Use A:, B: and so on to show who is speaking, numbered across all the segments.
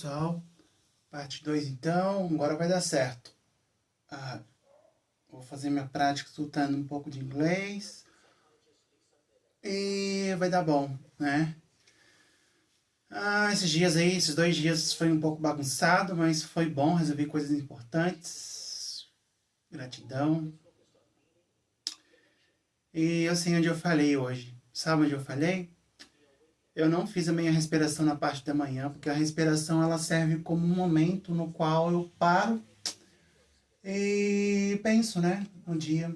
A: Pessoal, parte 2 então, agora vai dar certo. Vou fazer minha prática escutando um pouco de inglês e vai dar bom, né? Esses dias aí, esses 2 dias foi um pouco bagunçado, mas foi bom, resolvi coisas importantes. Gratidão. E eu sei onde eu falei hoje. Sabe onde eu falei? Eu não fiz a minha respiração na parte da manhã, porque a respiração ela serve como um momento no qual eu paro e penso, né, no dia,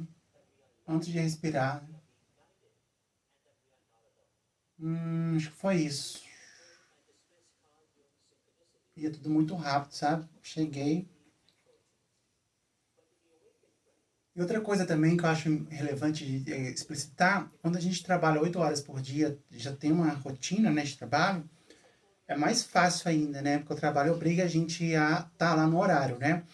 A: antes de respirar. Acho que foi isso. Ia tudo muito rápido, sabe? Cheguei. E outra coisa também que eu acho relevante de explicitar, quando a gente trabalha 8 horas por dia, já tem uma rotina, né, de trabalho, é mais fácil ainda, né? Porque o trabalho obriga a gente a estar lá no horário, né?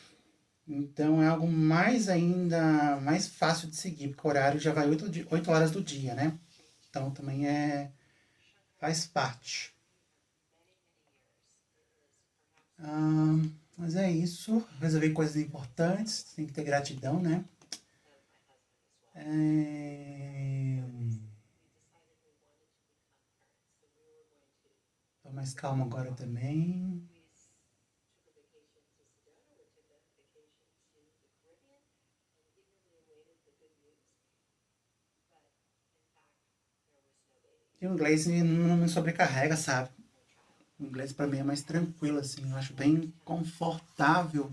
A: Então é algo mais ainda, mais fácil de seguir, porque o horário já vai 8 horas do dia, né? Então também faz parte. Mas é isso. Resolver coisas importantes. Tem que ter gratidão, né? Tô mais calmo agora também. E o inglês não me sobrecarrega, sabe? O inglês pra mim é mais tranquilo, assim. Eu acho bem confortável,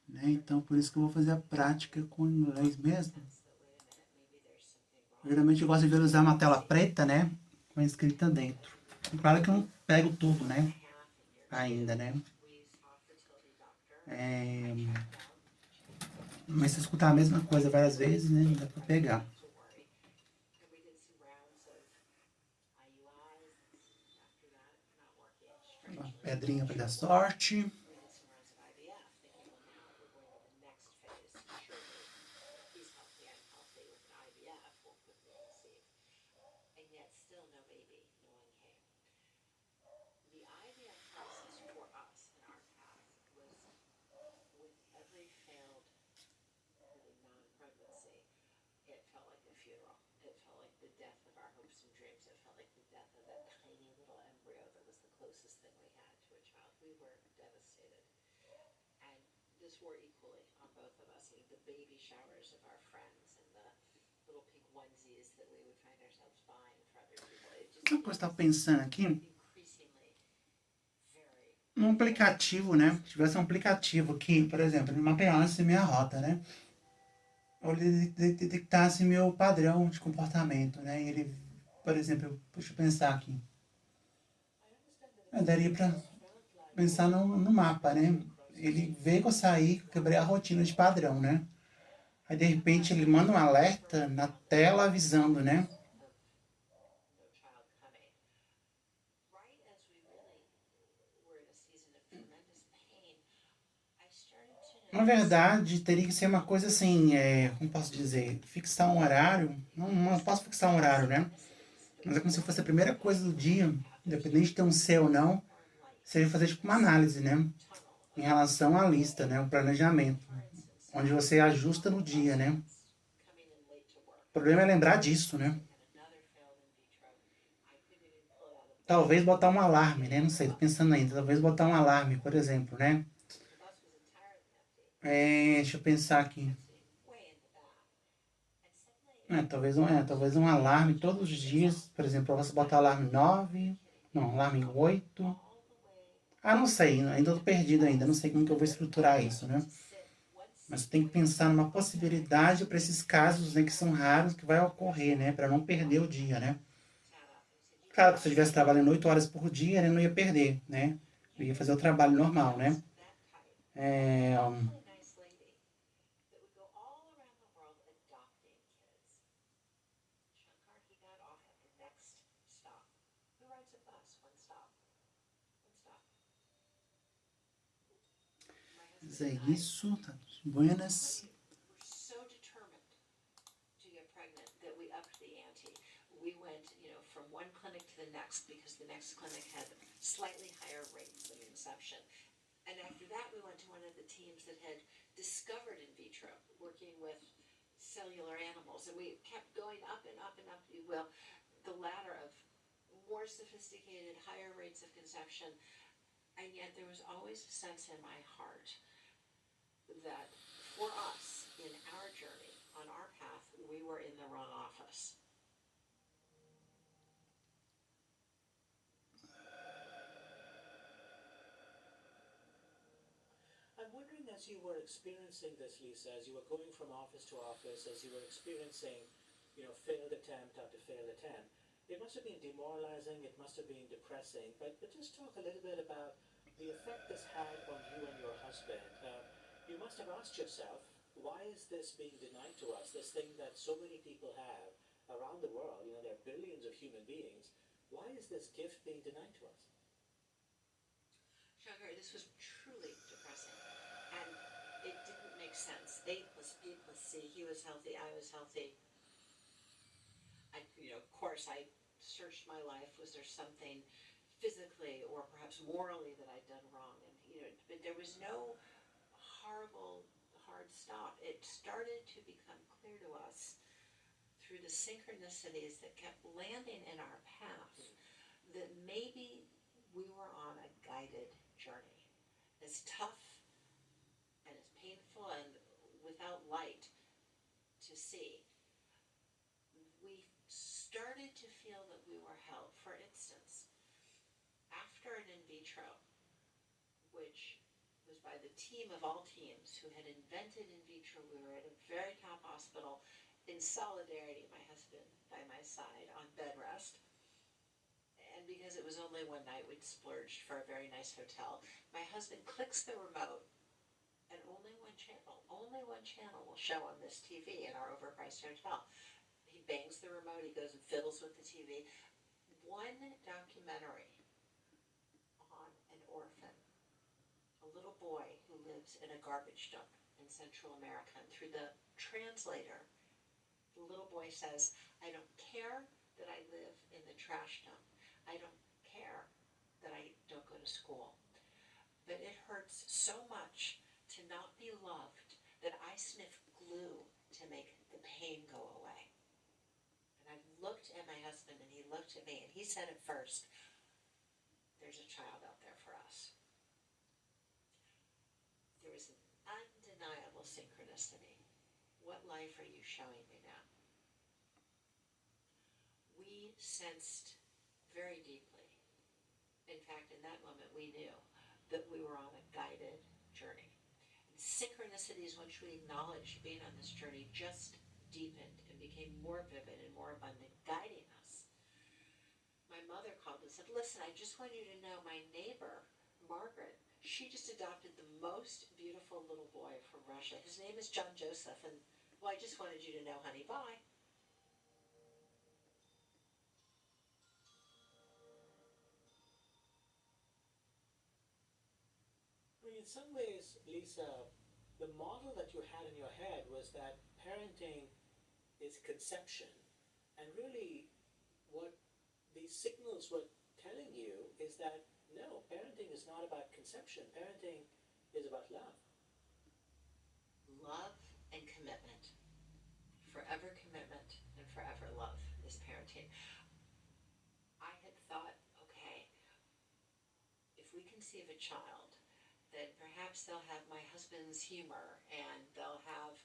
A: né? Então por isso que eu vou fazer a prática com o inglês mesmo. Geralmente eu gosto de ver usar uma tela preta, né? Com a escrita dentro. E claro que eu não pego tudo, né? Ainda, né? Mas se escutar a mesma coisa várias vezes, né? Não dá pra pegar. Uma pedrinha pra dar sorte. Uma coisa que eu tava pensando aqui, num aplicativo, né? Se tivesse um aplicativo aqui, por exemplo, ele mapeasse minha rota, né? Ou ele detectasse meu padrão de comportamento, né? E ele, por exemplo, deixa eu pensar aqui. Eu daria pra pensar no mapa, né? Ele vê que eu saí, que eu quebrei a rotina de padrão, né? Aí de repente ele manda um alerta na tela avisando, né? Na verdade, teria que ser uma coisa assim, como posso dizer, fixar um horário. Não posso fixar um horário, né? Mas é como se fosse a primeira coisa do dia, independente de ter um C ou não, seria fazer tipo uma análise, né? Em relação à lista, né? O planejamento, onde você ajusta no dia, né? O problema é lembrar disso, né? Talvez botar um alarme, né? Não sei, tô pensando ainda. Talvez botar um alarme, por exemplo, né? Deixa eu pensar aqui. Talvez um alarme todos os dias. Por exemplo, você botar alarme 9, não, alarme 8. Não sei, ainda tô perdido ainda. Não sei como que eu vou estruturar isso, né? Mas tem que pensar numa possibilidade para esses casos, né, que são raros, que vai ocorrer, né? Para não perder o dia, né? Claro que se eu estivesse trabalhando 8 horas por dia, né, eu não ia perder, né? Eu ia fazer o trabalho normal, né? É, mas é isso, tá? Buenas.
B: from one clinic to the next because the next clinic had slightly higher rates of conception. And after that, we went to one of the teams that had discovered in vitro, working with cellular animals. And we kept going up and up and up, if you will, the ladder of more sophisticated, higher rates of conception. And yet there was always a sense in my heart that for us, in our journey, on our path, we were in the wrong office.
C: I'm wondering, as you were experiencing this, Lisa, as you were going from office to office, as you were experiencing, failed attempt after failed attempt, it must have been demoralizing, it must have been depressing, but just talk a little bit about the effect this had on you and your husband. You must have asked yourself, why is this being denied to us, this thing that so many people have around the world? There are billions of human beings. Why is this gift being denied to us?
B: Shankar, this was truly depressing, and it didn't make sense. A plus B plus C, he was healthy, I was healthy. Of course, I searched my life. Was there something physically or perhaps morally that I'd done wrong? And, but there was no horrible, hard stop. It started to become clear to us through the synchronicities that kept landing in our path that maybe we were on a guided journey. As tough and as painful and without light to see, we started to feel that we were held. For instance, after an in vitro, which was by the team of all teams who had invented in vitro, we were at a very top hospital in solidarity, my husband by my side on bed rest. And because it was only one night, we'd splurged for a very nice hotel. My husband clicks the remote, and only one channel will show on this TV in our overpriced hotel. He bangs the remote, he goes and fiddles with the TV. One documentary on an orphan, a little boy who lives in a garbage dump in Central America. And through the translator, the little boy says, I don't care that I live in the trash dump. I don't care that I don't go to school. But it hurts so much to not be loved that I sniff glue to make the pain go away. And I looked at my husband and he looked at me and he said at first, there's a child out there for us. There was an undeniable synchronicity. What life are you showing me now? We sensed very deeply. In fact, in that moment, we knew that we were on a guided journey. And synchronicities, once we acknowledged being on this journey, just deepened and became more vivid and more abundant, guiding us. My mother called and said, listen, I just want you to know my neighbor, Margaret, she just adopted the most beautiful little boy from Russia. His name is John Joseph, and well, I just wanted you to know, honey, bye.
C: In some ways, Lisa, the model that you had in your head was that parenting is conception. And really, what these signals were telling you is that, no, parenting is not about conception. Parenting is about love.
B: Love and commitment. Forever commitment and forever love is parenting. I had thought, okay, if we conceive a child, then perhaps they'll have my husband's humor and they'll have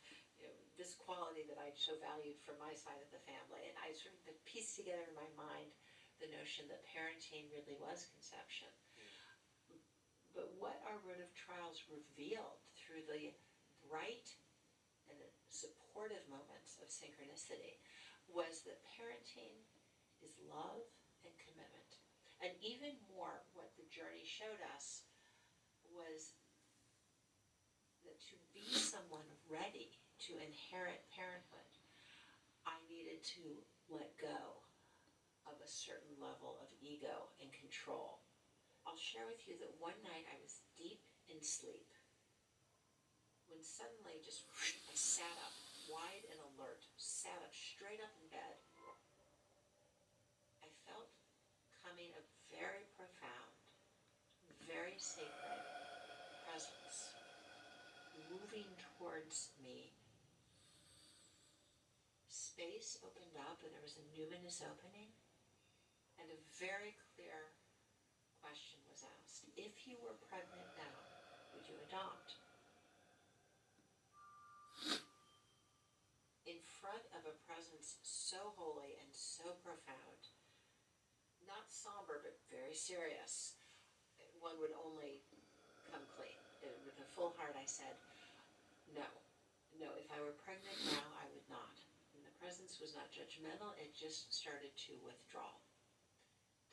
B: this quality that I so valued from my side of the family. And I sort of pieced together in my mind the notion that parenting really was conception. But what our road of trials revealed through the bright and the supportive moments of synchronicity was that parenting is love and commitment. And even more, what the journey showed us was that to be someone ready to inherit parenthood, I needed to let go of a certain level of ego and control. I'll share with you that one night I was deep in sleep when suddenly just I sat up, wide and alert, sat up straight up in bed. I very profound, very sacred presence moving towards me. Space opened up and there was a numinous opening, and a very clear question was asked. If you were pregnant now, would you adopt? In front of a presence so holy and so profound, not somber but very serious, one would only come clean. With a full heart I said, no, if I were pregnant now, I would not. And the presence was not judgmental, it just started to withdraw.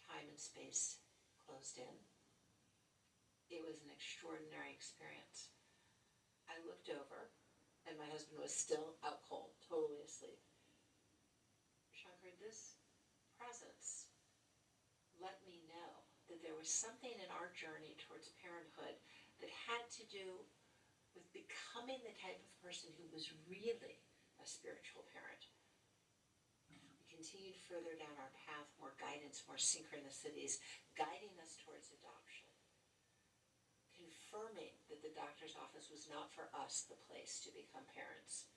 B: Time and space closed in. It was an extraordinary experience. I looked over, and my husband was still out cold, totally asleep. Shankar, this presence let me know that there was something in our journey towards parenthood that had to do with becoming the type of person who was really a spiritual parent. We continued further down our path, more guidance, more synchronicities, guiding us towards adoption, confirming that the doctor's office was not for us the place to become parents.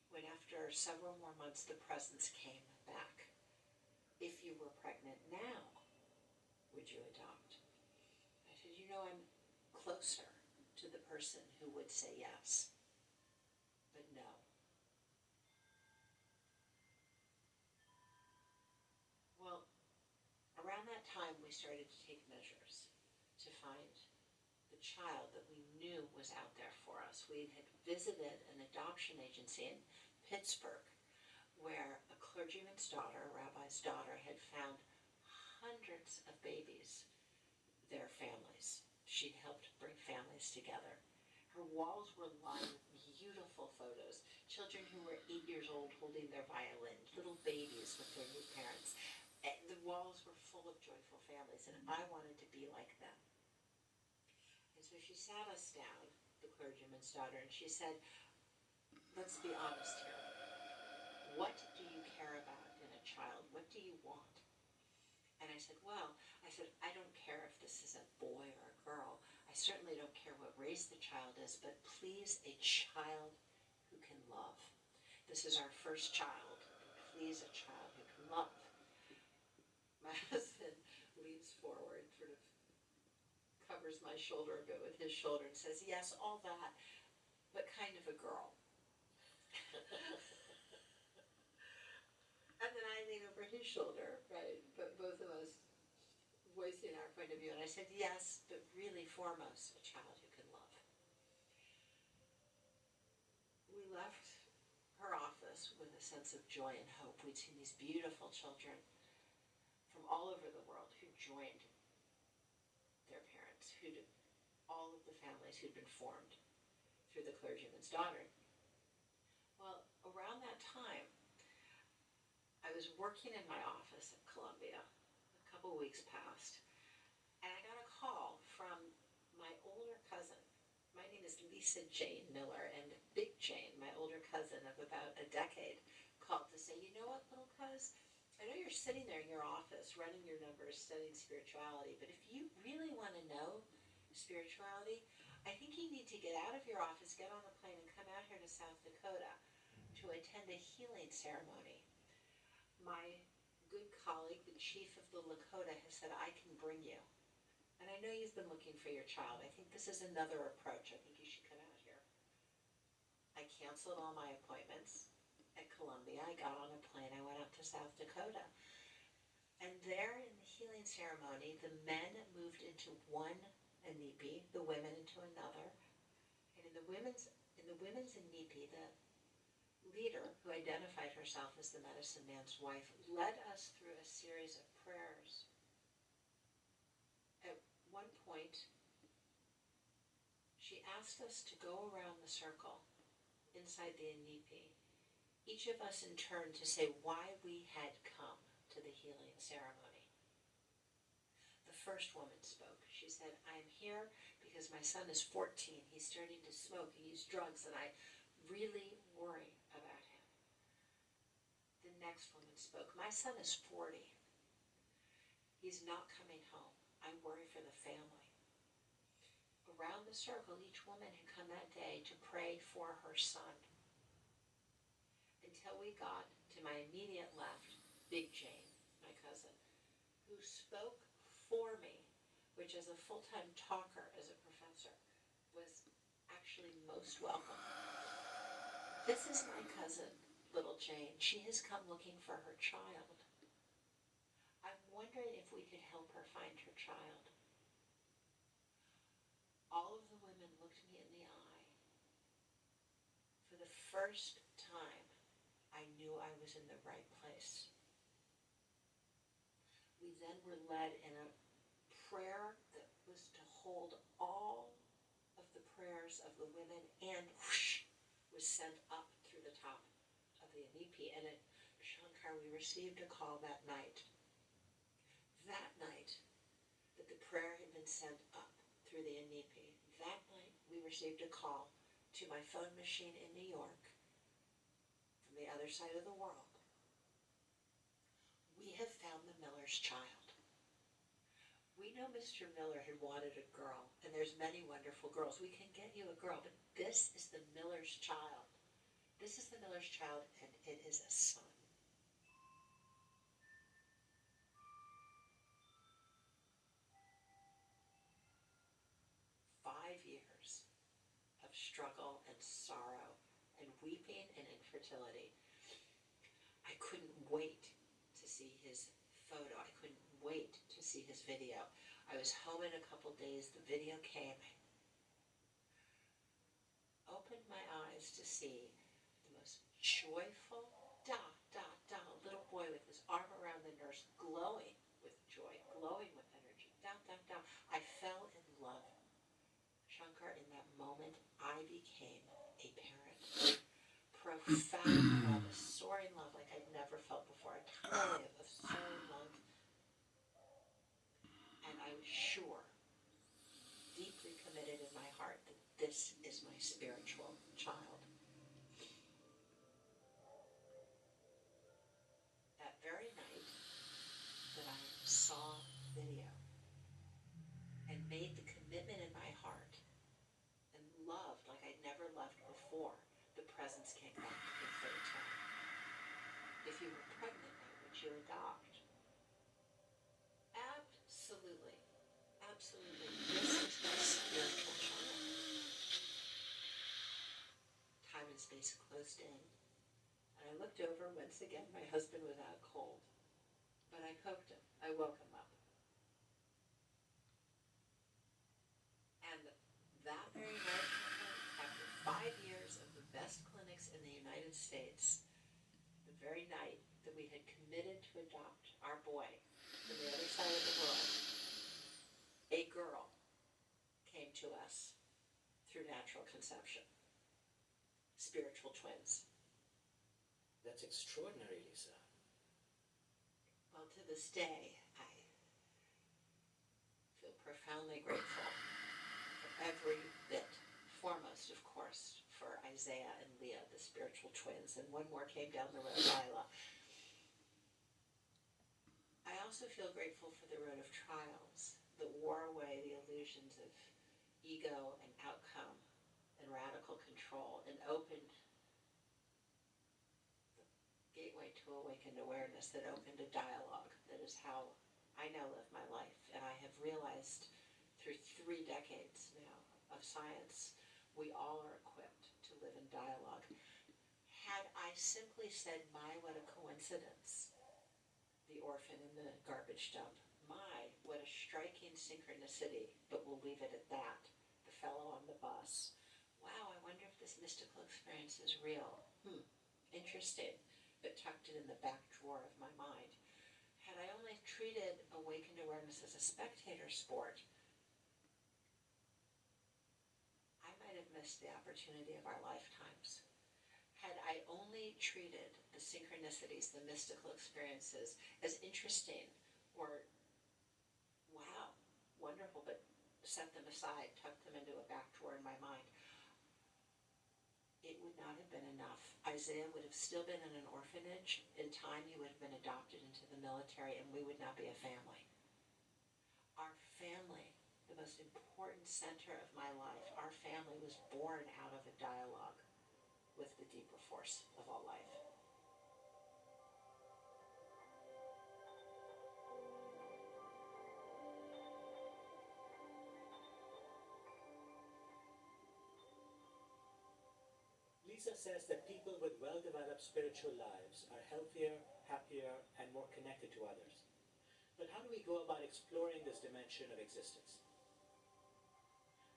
B: When after several more months the presence came back. If you were pregnant now, would you adopt? I said, I'm closer to the person who would say yes, but no. Well, around that time we started to take measures to find the child that we knew was out there for us. We had visited an adoption agency in Pittsburgh where a clergyman's daughter, a rabbi's daughter, had found hundreds of babies, their families. She'd helped bring families together. Her walls were lined with beautiful photos. Children who were 8 years old holding their violins, little babies with their new parents. And the walls were full of joyful families, and I wanted to be like them. And so she sat us down, the clergyman's daughter, and she said, let's be honest here. What do you care about in a child? What do you want? And I said, I don't care if this is a boy or a girl. I certainly don't care what race the child is, but please, a child who can love. This is our first child, and please, a child who can love. My husband leans forward, sort of covers my shoulder a bit with his shoulder and says, yes, all that, but kind of a girl. And then I lean over his shoulder, right, but both of us voicing our point of view. And I said, yes, but really foremost, a child who can love. We left her office with a sense of joy and hope. We'd seen these beautiful children from all over the world who joined their parents, all of the families who'd been formed through the clergyman's daughter. Well, around that time, I was working in my office at Columbia. A couple weeks passed, and I got a call from my older cousin. My name is Lisa Jane Miller, and Big Jane, my older cousin of about a decade, called to say, you know what, little cuz? I know you're sitting there in your office, running your numbers, studying spirituality, but if you really want to know spirituality, I think you need to get out of your office, get on a plane, and come out here to South Dakota to attend a healing ceremony. My good colleague, the chief of the Lakota, has said, I can bring you. And I know you've been looking for your child. I think this is another approach. I think you should come out here. I canceled all my appointments at Columbia. I got on a plane. I went up to South Dakota. And there in the healing ceremony, the men moved into one inipi, the women into another. And in the women's inipi, the leader, who identified herself as the medicine man's wife, led us through a series of prayers. At one point, she asked us to go around the circle inside the inipi, each of us in turn to say why we had come to the healing ceremony. The first woman spoke. She said, I'm here because my son is 14. He's starting to smoke and use drugs, and I really worry about him. The next woman spoke. My son is 40. He's not coming home. I worry for the family. Around the circle, each woman had come that day to pray for her son. Until we got to my immediate left, Big Jane, my cousin, who spoke for me, which as a full-time talker, as a professor, was actually most welcome. This is my cousin, little Jane. She has come looking for her child. I'm wondering if we could help her find her child. All of the women looked me in the eye. For the first time, I knew I was in the right place. We then were led in a prayer that was to hold all of the prayers of the women, and whoosh, was sent up through the top of the Anipi. And at Shankar, we received a call that night. That night that the prayer had been sent up through the Anipi, that night we received a call to my phone machine in New York from the other side of the world. We have found the Miller's child. We know Mr. Miller had wanted a girl, and there's many wonderful girls. We can get you a girl, but this is the Miller's child. This is the Miller's child, and it is a son. Years of struggle and sorrow and weeping and infertility. I couldn't wait to see his photo. I couldn't wait to see his video. I was home in a couple days. The video came. I opened my eyes to see the most joyful, little boy with his arm around the nurse, glowing with joy, glowing with energy. I fell in love. Shankar, in that moment, I became a parent. Profound love, a soaring love like I'd never felt before, a tidal wave of soaring love. And I was sure, deeply committed in my heart, that this is my spiritual child. That very night that I saw the video and made the commitment in my heart, loved like I'd never loved before, the presence came back to me third time. If you were pregnant now, would you adopt? Absolutely. Absolutely. This is my spiritual child. Time and space closed in. And I looked over once again. My husband was out cold. But I poked him. I woke him up. And that very night, 5 years of the best clinics in the United States, the very night that we had committed to adopt our boy from the other side of the world, a girl came to us through natural conception. Spiritual twins.
C: That's extraordinary, Lisa.
B: Well, to this day, I feel profoundly grateful for every bit. Foremost, of course, for Isaiah and Leah, the spiritual twins, and one more came down the road, Lila. I also feel grateful for the road of trials that wore away the illusions of ego and outcome and radical control and opened the gateway to awakened awareness, that opened a dialogue. That is how I now live my life, and I have realized through 3 decades now of science, we all are equipped to live in dialogue. Had I simply said, my, what a coincidence, the orphan in the garbage dump, my, what a striking synchronicity, but we'll leave it at that, the fellow on the bus, wow, I wonder if this mystical experience is real. Interesting, but tucked it in the back drawer of my mind. Had I only treated awakened awareness as a spectator sport, missed the opportunity of our lifetimes. Had I only treated the synchronicities, the mystical experiences, as interesting or, wow, wonderful, but set them aside, tucked them into a back drawer in my mind, it would not have been enough. Isaiah would have still been in an orphanage. In time, he would have been adopted into the military, and we would not be a family. family, the most important center of my life, our family was born out of a dialogue with the deeper force of all life.
C: Lisa says that people with well-developed spiritual lives are healthier, happier, and more connected to others. But how do we go about exploring this dimension of existence?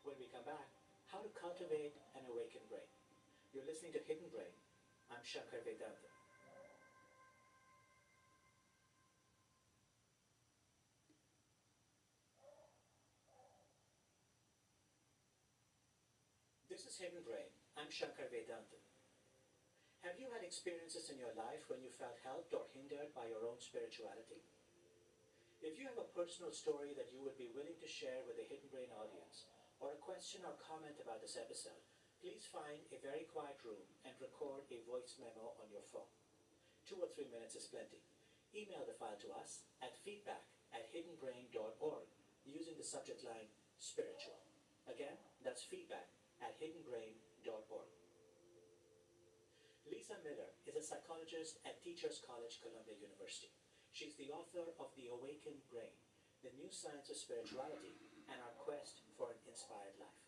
C: When we come back, how to cultivate an awakened brain. You're listening to Hidden Brain. I'm Shankar Vedanta. This is Hidden Brain. I'm Shankar Vedanta. Have you had experiences in your life when you felt helped or hindered by your own spirituality? If you have a personal story that you would be willing to share with the Hidden Brain audience, or a question or comment about this episode, please find a very quiet room and record a voice memo on your phone. 2 or 3 minutes is plenty. Email the file to us at feedback@hiddenbrain.org using the subject line spiritual. Again, that's feedback@hiddenbrain.org. Lisa Miller is a psychologist at Teachers College, Columbia University. She's the author of The Awakened Brain, The New Science of Spirituality, and Our Quest for an Inspired Life.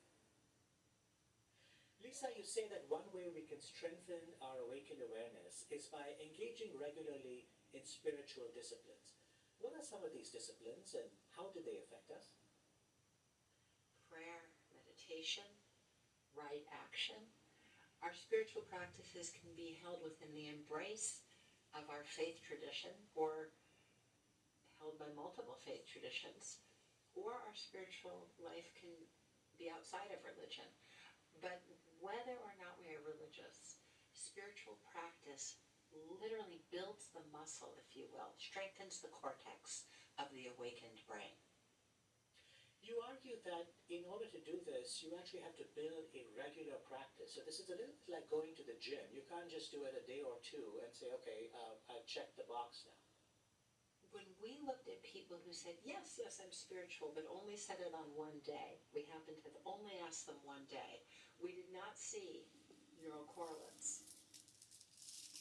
C: Lisa, you say that one way we can strengthen our awakened awareness is by engaging regularly in spiritual disciplines. What are some of these disciplines and how do they affect us?
B: Prayer, meditation, right action. Our spiritual practices can be held within the embrace of our faith tradition or held by multiple faith traditions, or our spiritual life can be outside of religion. But whether or not we are religious, spiritual practice literally builds the muscle, if you will, strengthens the cortex of the awakened brain.
C: You argue that in order to do this, you actually have to build a regular practice. So this is a little bit like going to the gym. You can't just do it a day or two and say, okay, I've checked the box now.
B: When we looked at people who said, yes, I'm spiritual, but only said it on one day, we happened to have only asked them one day, we did not see neural correlates.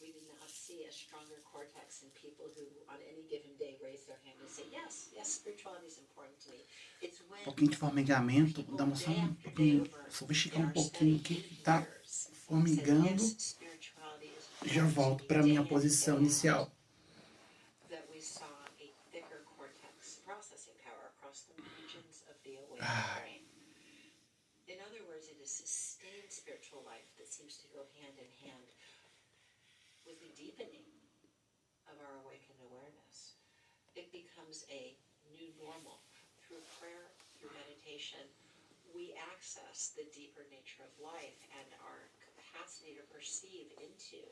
B: We did not see a stronger cortex in people who on any given day raise their hand and say, yes, spirituality is important to me. It's when
A: pouquinho de formigamento, dá uma só um pouquinho, só vou esticar um pouquinho aqui que tá formigando, já volto para minha posição inicial.
B: That we saw a thicker cortex processing power across the regions of the awakened brain. In other words, it is sustained spiritual life that seems to go hand in hand with the deepening of our awakened awareness. It becomes a new normal. Through prayer, through meditation, we access the deeper nature of life, and our capacity to perceive into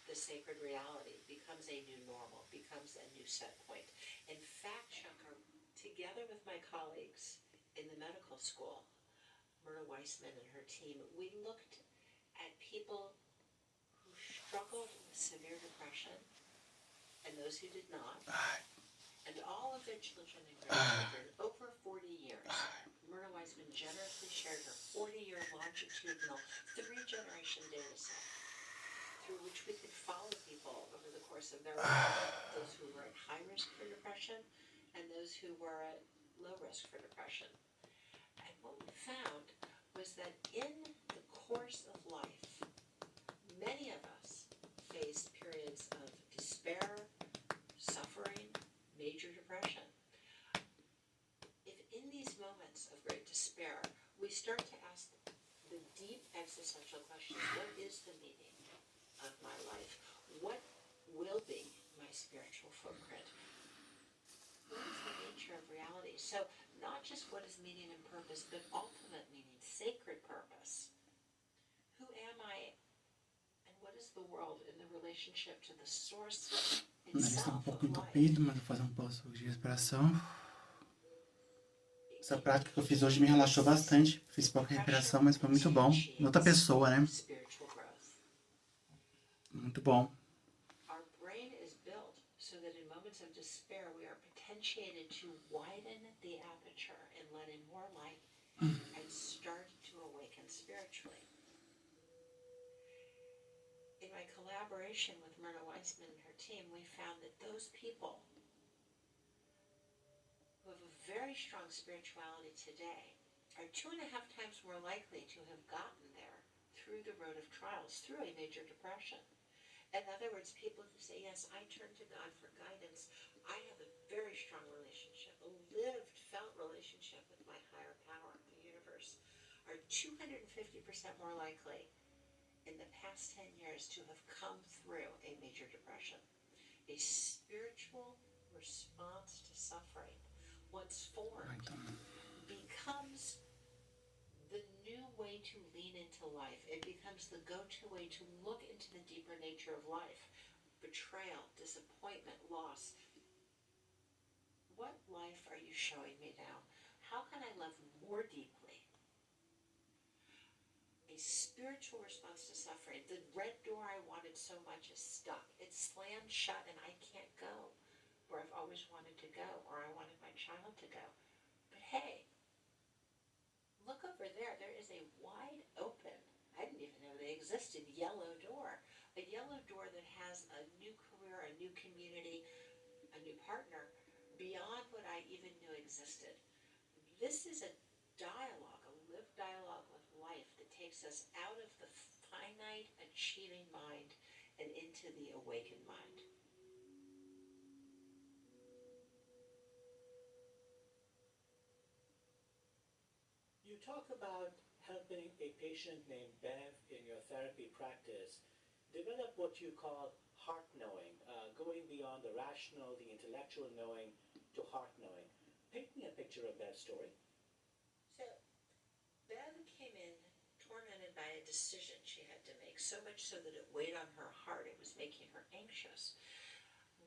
B: the sacred reality becomes a new normal, becomes a new set point. In fact, Shankar, together with my colleagues in the medical school, Myrna Weissman and her team, we looked at people who struggled with severe depression and those who did not, and all of their children and grandchildren over 40 years. Myrna Weissman generously shared her 40-year longitudinal 3-generation data set through which we could follow people over the course of their life, those who were at high risk for depression and those who were at low risk for depression. And what we found was that in the course of life, many of us faced periods of despair, suffering, major depression. If in these moments of great despair, we start to ask the deep existential questions, what is the meaning of my life? What will be my spiritual footprint? What is the nature of reality? So not just what is meaning and purpose, but ultimate meaning, sacred purpose. Who am I, and what is the world in the relationship to the source
A: O nariz está um
B: itself
A: pouco
B: of life?
A: entupido, mas vou fazer um pouco de respiração. Essa prática que eu fiz hoje me relaxou bastante. Fiz pouca respiração, mas foi muito bom. Outra pessoa, né? Muito bom.
B: Our brain is built so that in moments of despair we are potentiated to widen the aperture spiritually. In my collaboration with Myrna Weissman and her team, we found that those people who have a very strong spirituality today are 2.5 times more likely to have gotten there through the road of trials, through a major depression. In other words, people who say, yes, I turn to God for guidance. I have a very strong relationship, a lived, felt relationship with my higher power, the universe, are 250% more likely in the past 10 years to have come through a major depression. A spiritual response to suffering, once formed, becomes the new way to lean into life. It becomes the go-to way to look into the deeper nature of life. Betrayal, disappointment, loss. What life are you showing me now? How can I love more deeply? A spiritual response to suffering. The red door I wanted so much is stuck. It's slammed shut and I can't go where I've always wanted to go, or I wanted my child to go. But hey, look over there. There is a wide open, I didn't even know they existed, yellow door. A yellow door that has a new career, a new community, a new partner, beyond what I even knew existed. This is a dialogue, a lived dialogue with life that takes us out of the finite, achieving mind and into the awakened mind.
C: You talk about helping a patient named Bev in your therapy practice develop what you call heart knowing, going beyond the rational, the intellectual knowing to heart knowing. Paint me a picture of Bev's story.
B: So, Bev came in tormented by a decision she had to make, so much so that it weighed on her heart. It was making her anxious.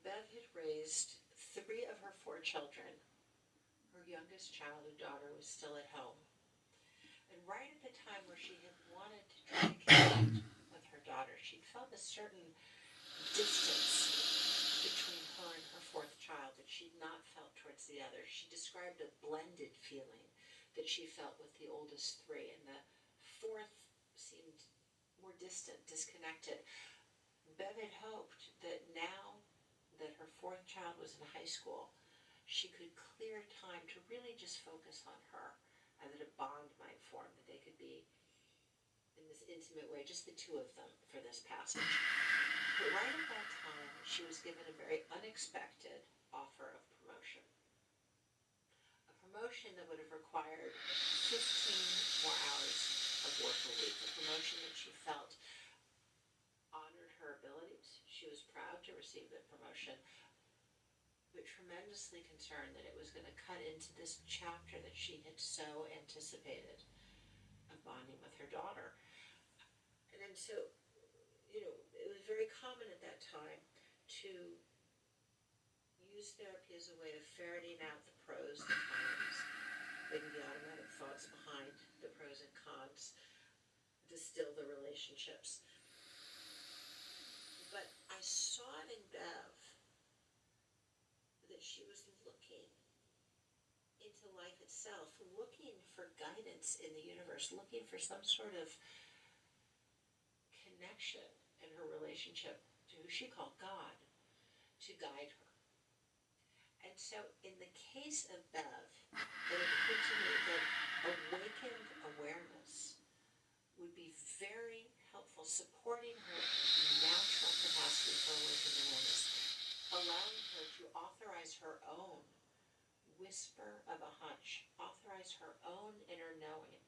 B: Bev had raised 3 of her 4 children. Her youngest child, a daughter, was still at home. And right at the time where she had wanted to try to connect with her daughter, she'd felt a certain distance between her and her 4th child that she'd not felt towards the other. She described a blended feeling that she felt with the oldest 3, and the 4th seemed more distant, disconnected. Bev had hoped that now that her 4th child was in high school, she could clear time to really just focus on her, and that a bond might form, that they could be in this intimate way, just the 2 of them for this passage. But right at that time, she was given a very unexpected offer of promotion. A promotion that would have required 15 more hours of work a week. A promotion that she felt honored her abilities. She was proud to receive the promotion, but tremendously concerned that it was going to cut into this chapter that she had so anticipated of bonding with her daughter. And so, it was very common at that time to use therapy as a way of ferreting out the pros, the cons, maybe the automatic thoughts behind the pros and cons, distill the relationships. But I saw it in Bev that she was looking into life itself, looking for guidance in the universe, looking for some sort of connection in her relationship to who she called God to guide her. And so in the case of Bev, it occurred to me that awakened awareness would be very helpful, supporting her natural capacity for awakened awareness, allowing her to authorize her own whisper of a hunch, authorize her own inner knowing.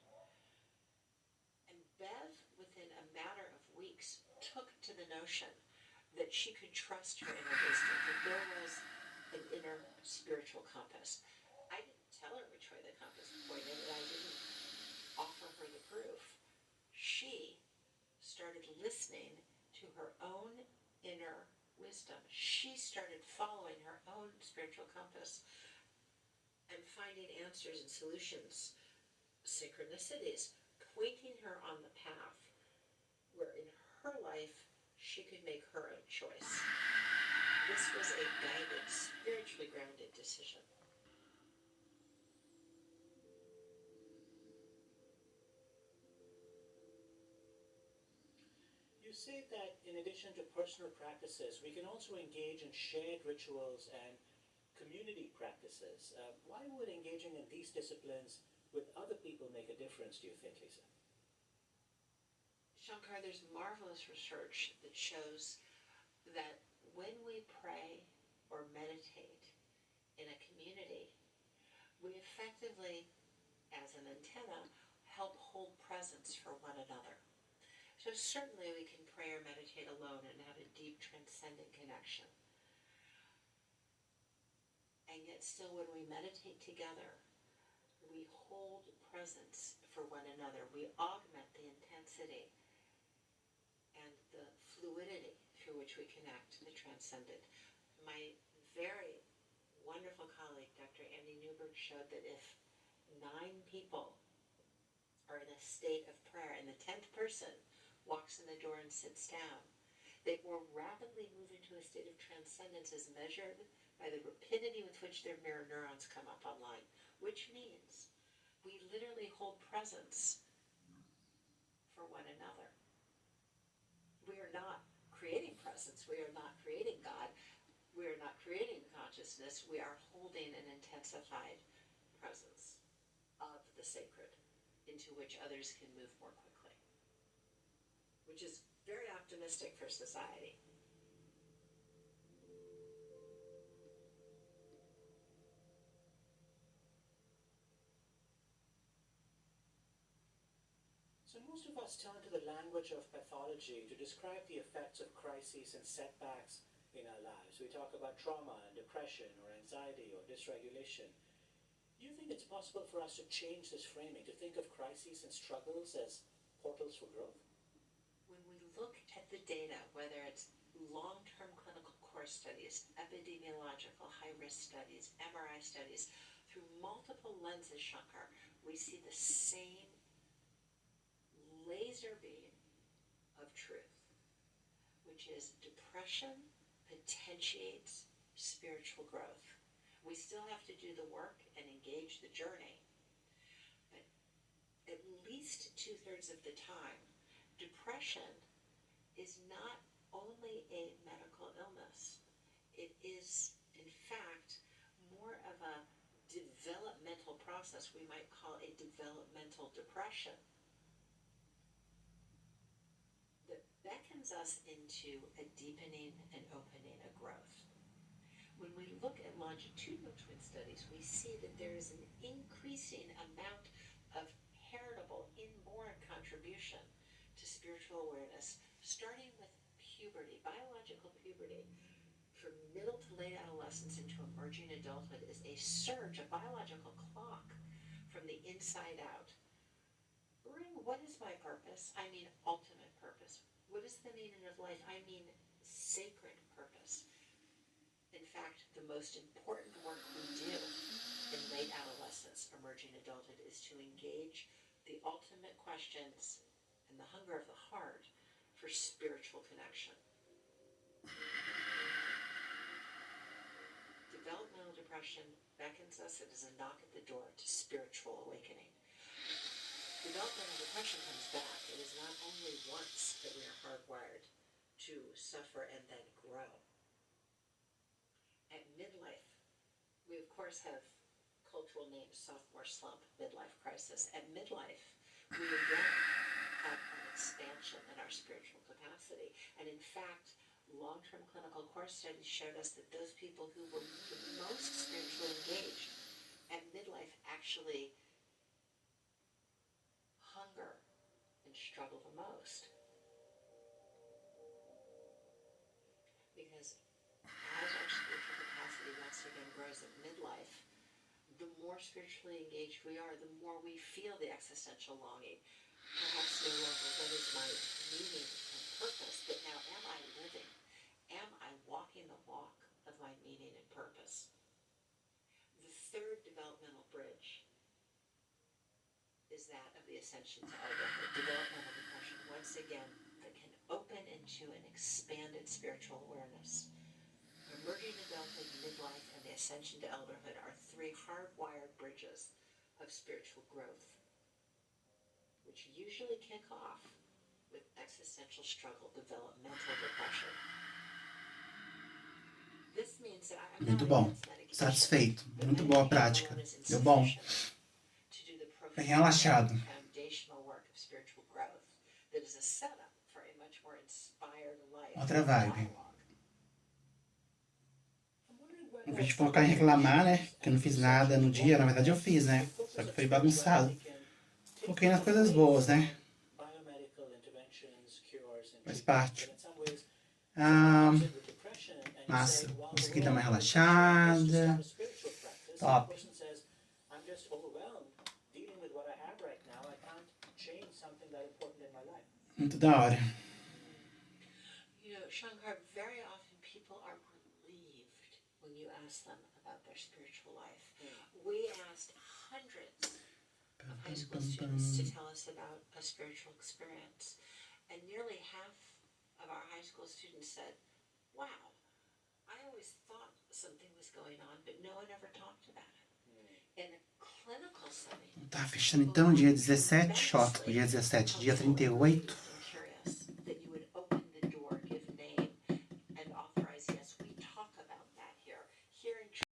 B: And Bev, within a matter of weeks, took to the notion that she could trust her inner wisdom, that there was an inner spiritual compass. I didn't tell her which way the compass pointed, and I didn't offer her the proof. She started listening to her own inner wisdom. She started following her own spiritual compass and finding answers and solutions, synchronicities, pointing her on the path where in her life she could make her own choice. This was a guided, spiritually grounded decision.
C: you say that in addition to personal practices, we can also engage in shared rituals and community practices. Why would engaging in these disciplines with other people make a difference, do you think, Lisa?
B: Shankar, there's marvelous research that shows that when we pray or meditate in a community, we effectively, as an antenna, help hold presence for one another. So certainly we can pray or meditate alone and have a deep transcendent connection. And yet still when we meditate together, we hold presence for one another. We augment the intensity and the fluidity through which we connect to the transcendent. My very wonderful colleague, Dr. Andy Newberg, showed that if 9 people are in a state of prayer and the 10th person walks in the door and sits down, they more rapidly move into a state of transcendence as measured by the rapidity with which their mirror neurons come up online, which means we literally hold presence for one another. We are not creating presence. We are not creating God. We are not creating consciousness. We are holding an intensified presence of the sacred into which others can move more quickly, which is very optimistic for society.
C: So most of us turn to the language of pathology to describe the effects of crises and setbacks in our lives. We talk about trauma and depression or anxiety or dysregulation. Do you think it's possible for us to change this framing, to think of crises and struggles as portals for growth?
B: When we look at the data, whether it's long-term clinical course studies, epidemiological high-risk studies, MRI studies, through multiple lenses, Shankar, we see the same laser beam of truth, which is depression potentiates spiritual growth. We still have to do the work and engage the journey, but at least 2/3 of the time, depression is not only a medical illness. It is, in fact, more of a developmental process we might call a developmental depression that beckons us into a deepening and opening, a growth. When we look at longitudinal twin studies, we see that there is an increasing amount of heritable, inborn contribution to spiritual awareness, starting with puberty, biological puberty. From middle to late adolescence into emerging adulthood is a surge, a biological clock from the inside out. What is my purpose? I mean ultimate purpose. What is the meaning of life? I mean sacred purpose. In fact, the most important work we do in late adolescence, emerging adulthood, is to engage the ultimate questions and the hunger of the heart for spiritual connection. Developmental depression beckons us, it is a knock at the door to spiritual awakening. Developmental depression comes back. It is not only once that we are hardwired to suffer and then grow. At midlife, we of course have cultural names: sophomore slump, midlife crisis. At midlife, we again have an expansion in our spiritual capacity. And in fact, long-term clinical course studies showed us that those people who were the most spiritually engaged at midlife actually hunger and struggle the most. Because as our spiritual capacity once again grows at midlife, the more spiritually engaged we are, the more we feel the existential longing. Perhaps no longer what is my meaning and purpose, but now am I living? Am I walking the walk of my meaning and purpose? The third developmental bridge is that of the ascension to elderhood. Developmental depression, once again, that can open into an expanded spiritual awareness. Emerging adulthood, midlife, and the ascension to elderhood are 3 hardwired bridges of spiritual growth, which usually kick off with existential struggle develop mental depression. This means that I'm
A: Muito
B: not
A: bom.
B: against medication,
A: Satisfeito.
B: but
A: Muito boa a
B: medication
A: prática.
B: alone is
A: Deu bom.
B: insufficient to do the
A: Bem
B: profound
A: relaxado.
B: foundational work of spiritual growth that is a setup for a much more inspired life.
A: Outra vibe.
B: Dialogue.
A: Em vez de focar em reclamar, né? Que eu não fiz nada no dia, na verdade eu fiz, né? Só que foi bagunçado. Foquei nas coisas boas, né? Faz parte. Massa. Consegui dar uma relaxada. Top. Muito da hora.
B: You know, Shankar, very often people are relieved when you ask them about their spiritual life. We asked hundreds of high school students to tell us about a spiritual experience, and nearly half of our high school students said, wow, I always thought something was going on, but no one ever talked about it. In a clinical setting,
A: Tá fechando então, dia 17, shot. Dia 17, dia 38.